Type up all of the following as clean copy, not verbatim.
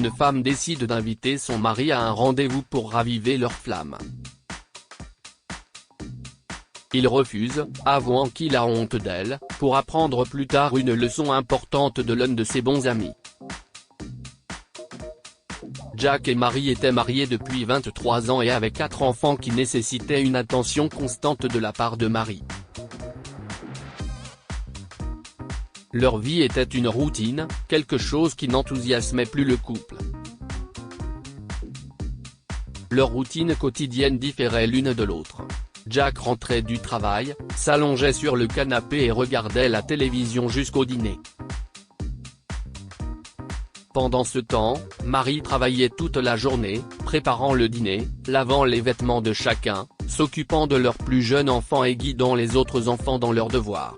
une femme décide d'inviter son mari à un rendez-vous pour raviver leur flamme. Il refuse, avouant qu'il a honte d'elle, pour apprendre plus tard une leçon importante de l'un de ses bons amis. Jack et Mary étaient mariés depuis 23 ans et avaient 4 enfants qui nécessitaient une attention constante de la part de Mary. Leur vie était une routine, quelque chose qui n'enthousiasmait plus le couple. Leur routine quotidienne différait l'une de l'autre. Jack rentrait du travail, s'allongeait sur le canapé et regardait la télévision jusqu'au dîner. Pendant ce temps, Mary travaillait toute la journée, préparant le dîner, lavant les vêtements de chacun, s'occupant de leur plus jeune enfant et guidant les autres enfants dans leurs devoirs.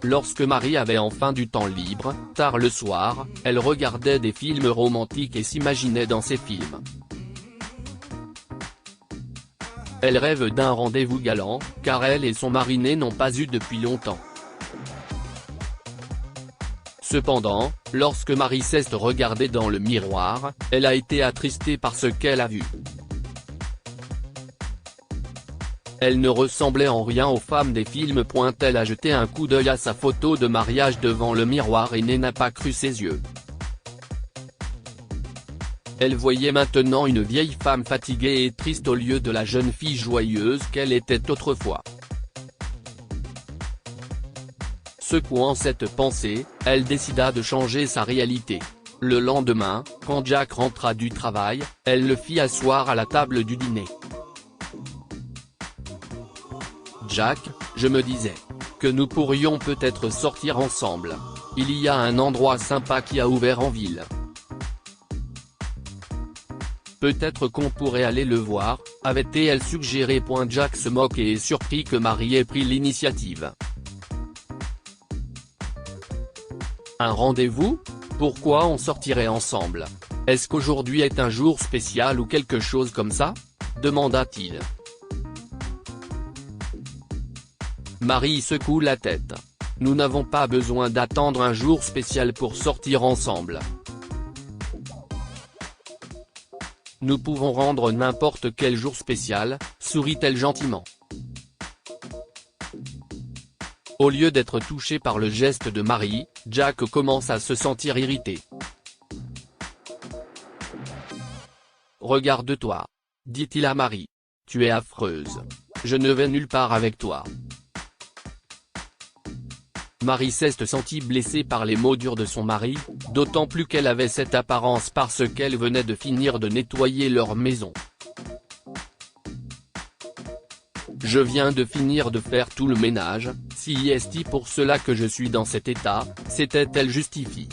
Lorsque Mary avait enfin du temps libre, tard le soir, elle regardait des films romantiques et s'imaginait dans ces films. Elle rêve d'un rendez-vous galant, car elle et son mari n'ont pas eu depuis longtemps. Cependant, lorsque Mary cesse de regarder dans le miroir, elle a été attristée par ce qu'elle a vu. Elle ne ressemblait en rien aux femmes des films. Elle a jeté un coup d'œil à sa photo de mariage devant le miroir et n'a pas cru ses yeux. Elle voyait maintenant une vieille femme fatiguée et triste au lieu de la jeune fille joyeuse qu'elle était autrefois. Secouant cette pensée, elle décida de changer sa réalité. Le lendemain, quand Jack rentra du travail, elle le fit asseoir à la table du dîner. « Jack, je me disais que nous pourrions peut-être sortir ensemble. Il y a un endroit sympa qui a ouvert en ville. Peut-être qu'on pourrait aller le voir », avait-elle suggéré. Jack se moque et est surpris que Mary ait pris l'initiative. Un rendez-vous? Pourquoi on sortirait ensemble? Est-ce qu'aujourd'hui est un jour spécial ou quelque chose comme ça? Demanda-t-il. Mary secoue la tête. Nous n'avons pas besoin d'attendre un jour spécial pour sortir ensemble. Nous pouvons rendre n'importe quel jour spécial, sourit-elle gentiment. Au lieu d'être touché par le geste de Mary, Jack commence à se sentir irrité. « Regarde-toi », dit-il à Mary. « Tu es affreuse. Je ne vais nulle part avec toi. » Mary s'est sentie blessée par les mots durs de son mari, d'autant plus qu'elle avait cette apparence parce qu'elle venait de finir de nettoyer leur maison. « Je viens de finir de faire tout le ménage, c'est pour cela que je suis dans cet état », s'était-elle justifiée.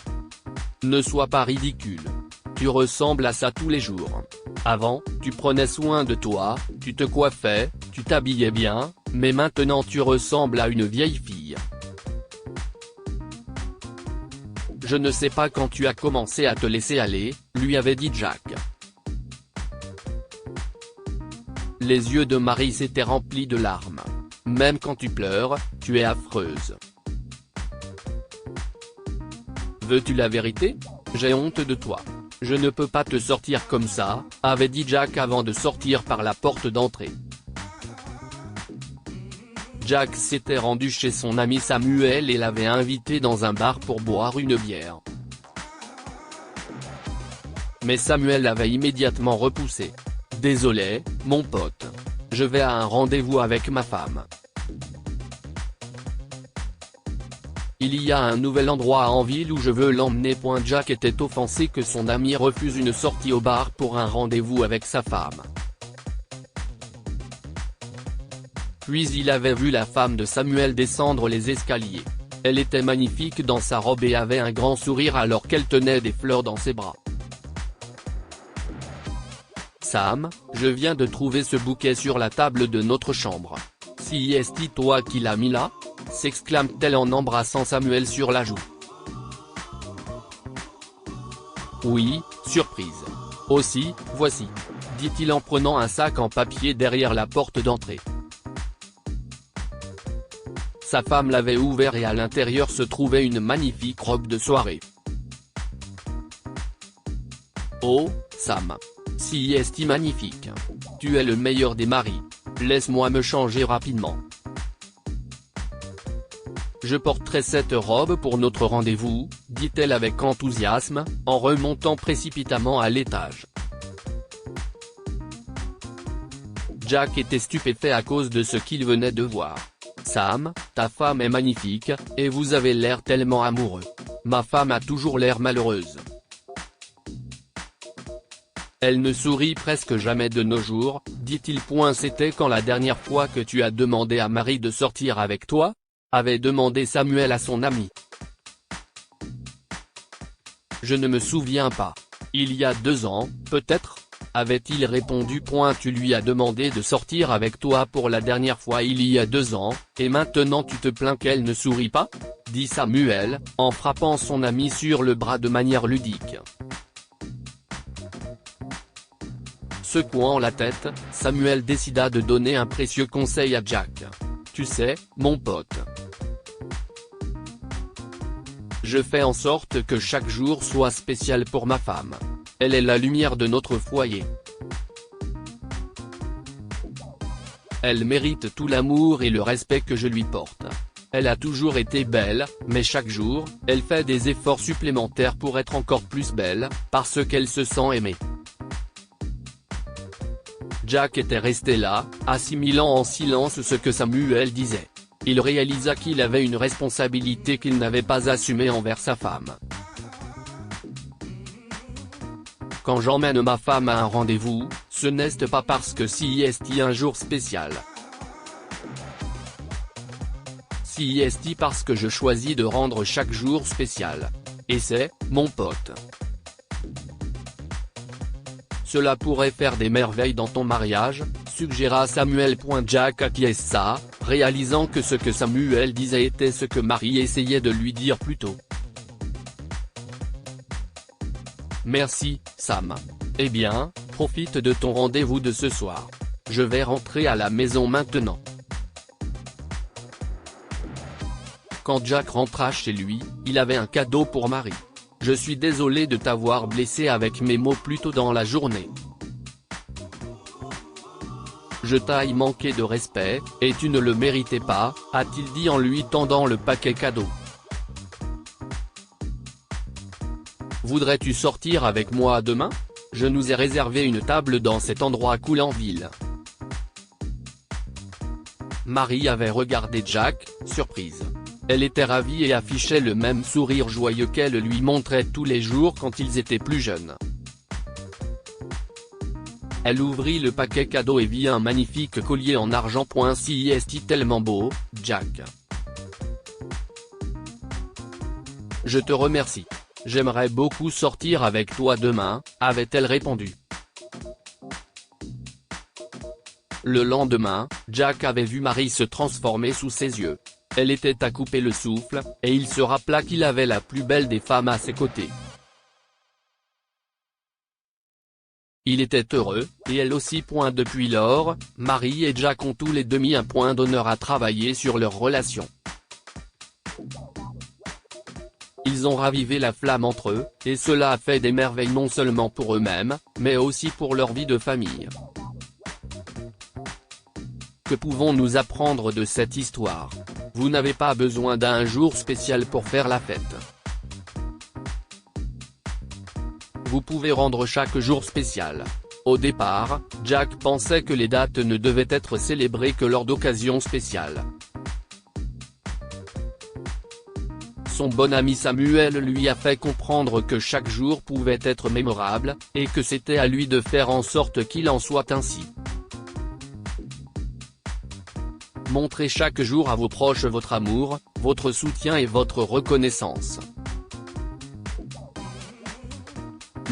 « Ne sois pas ridicule. Tu ressembles à ça tous les jours. Avant, tu prenais soin de toi, tu te coiffais, tu t'habillais bien, mais maintenant tu ressembles à une vieille fille. Je ne sais pas quand tu as commencé à te laisser aller, » lui avait dit Jack. Les yeux de Mary s'étaient remplis de larmes. « Même quand tu pleures, tu es affreuse. Veux-tu la vérité? J'ai honte de toi. Je ne peux pas te sortir comme ça, » avait dit Jack avant de sortir par la porte d'entrée. Jack s'était rendu chez son ami Samuel et l'avait invité dans un bar pour boire une bière. Mais Samuel avait immédiatement repoussé. « Désolé, mon pote. Je vais à un rendez-vous avec ma femme. Il y a un nouvel endroit en ville où je veux l'emmener. » Jack était offensé que son ami refuse une sortie au bar pour un rendez-vous avec sa femme. Puis il avait vu la femme de Samuel descendre les escaliers. Elle était magnifique dans sa robe et avait un grand sourire alors qu'elle tenait des fleurs dans ses bras. « Sam, je viens de trouver ce bouquet sur la table de notre chambre. Si est toi qui l'as mis là ?» s'exclame-t-elle en embrassant Samuel sur la joue. « Oui, surprise. Aussi, voici. » dit-il en prenant un sac en papier derrière la porte d'entrée. sa femme l'avait ouvert et à l'intérieur se trouvait une magnifique robe de soirée. Oh, Sam. Si est magnifique. Tu es le meilleur des maris. Laisse-moi me changer rapidement. Je porterai cette robe pour notre rendez-vous, dit-elle avec enthousiasme, en remontant précipitamment à l'étage. Jack était stupéfait à cause de ce qu'il venait de voir. Sam, ta femme est magnifique, et vous avez l'air tellement amoureux. Ma femme a toujours l'air malheureuse. Elle ne sourit presque jamais de nos jours, dit-il. C'était quand la dernière fois que tu as demandé à Marie de sortir avec toi ? Avait demandé Samuel à son ami. Je ne me souviens pas. Il y a 2 ans, peut-être ? Avait-il répondu. Tu lui as demandé de sortir avec toi pour la dernière fois il y a 2 ans, et maintenant tu te plains qu'elle ne sourit pas ? Dit Samuel, en frappant son ami sur le bras de manière ludique. Secouant la tête, Samuel décida de donner un précieux conseil à Jack. Tu sais, mon pote. Je fais en sorte que chaque jour soit spécial pour ma femme. Elle est la lumière de notre foyer. Elle mérite tout l'amour et le respect que je lui porte. Elle a toujours été belle, mais chaque jour, elle fait des efforts supplémentaires pour être encore plus belle, parce qu'elle se sent aimée. Jack était resté là, assimilant en silence ce que Samuel disait. Il réalisa qu'il avait une responsabilité qu'il n'avait pas assumée envers sa femme. Quand j'emmène ma femme à un rendez-vous, ce n'est pas parce que si est un jour spécial. Si est parce que je choisis de rendre chaque jour spécial. Et c'est, mon pote. Cela pourrait faire des merveilles dans ton mariage, suggéra Samuel. Jack acquiesça, réalisant que ce que Samuel disait était ce que Marie essayait de lui dire plus tôt. Merci, Sam. Eh bien, profite de ton rendez-vous de ce soir. Je vais rentrer à la maison maintenant. Quand Jack rentra chez lui, il avait un cadeau pour Marie. Je suis désolé de t'avoir blessé avec mes mots plus tôt dans la journée. Je t'ai manqué de respect, et tu ne le méritais pas, a-t-il dit en lui tendant le paquet cadeau. Voudrais-tu sortir avec moi demain ? Je nous ai réservé une table dans cet endroit cool en ville. Marie avait regardé Jack, surprise. Elle était ravie et affichait le même sourire joyeux qu'elle lui montrait tous les jours quand ils étaient plus jeunes. Elle ouvrit le paquet cadeau et vit un magnifique collier en argent. Si est tellement beau, Jack. Je te remercie. J'aimerais beaucoup sortir avec toi demain, avait-elle répondu. Le lendemain, Jack avait vu Marie se transformer sous ses yeux. Elle était à couper le souffle, et il se rappela qu'il avait la plus belle des femmes à ses côtés. Il était heureux, et elle aussi. Depuis lors, Marie et Jack ont tous les deux mis un point d'honneur à travailler sur leur relation. Ils ont ravivé la flamme entre eux, et cela a fait des merveilles non seulement pour eux-mêmes, mais aussi pour leur vie de famille. Que pouvons-nous apprendre de cette histoire ? Vous n'avez pas besoin d'un jour spécial pour faire la fête. Vous pouvez rendre chaque jour spécial. Au départ, Jack pensait que les dates ne devaient être célébrées que lors d'occasions spéciales. Son bon ami Samuel lui a fait comprendre que chaque jour pouvait être mémorable, et que c'était à lui de faire en sorte qu'il en soit ainsi. Montrez chaque jour à vos proches votre amour, votre soutien et votre reconnaissance.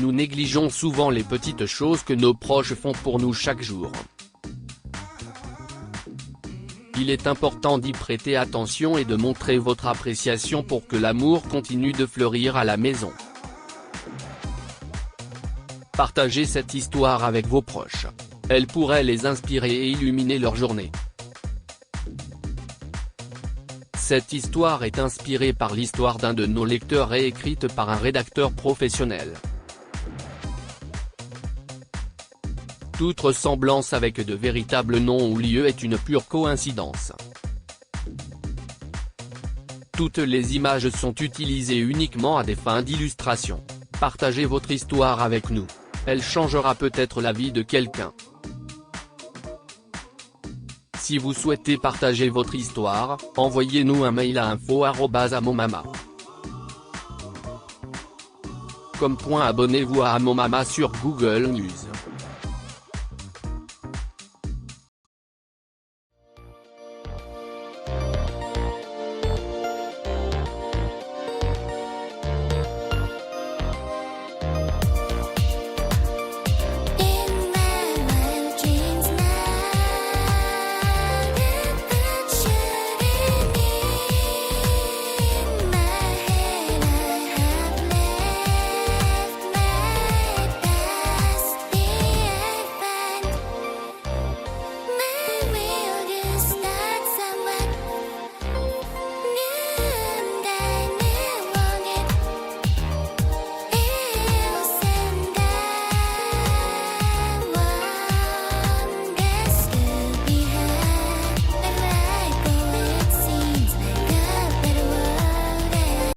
Nous négligeons souvent les petites choses que nos proches font pour nous chaque jour. Il est important d'y prêter attention et de montrer votre appréciation pour que l'amour continue de fleurir à la maison. Partagez cette histoire avec vos proches. Elle pourrait les inspirer et illuminer leur journée. Cette histoire est inspirée par l'histoire d'un de nos lecteurs et écrite par un rédacteur professionnel. Toute ressemblance avec de véritables noms ou lieux est une pure coïncidence. Toutes les images sont utilisées uniquement à des fins d'illustration. Partagez votre histoire avec nous. Elle changera peut-être la vie de quelqu'un. Si vous souhaitez partager votre histoire, envoyez-nous un mail à info@amomama.com. Abonnez-vous à Amomama sur Google News.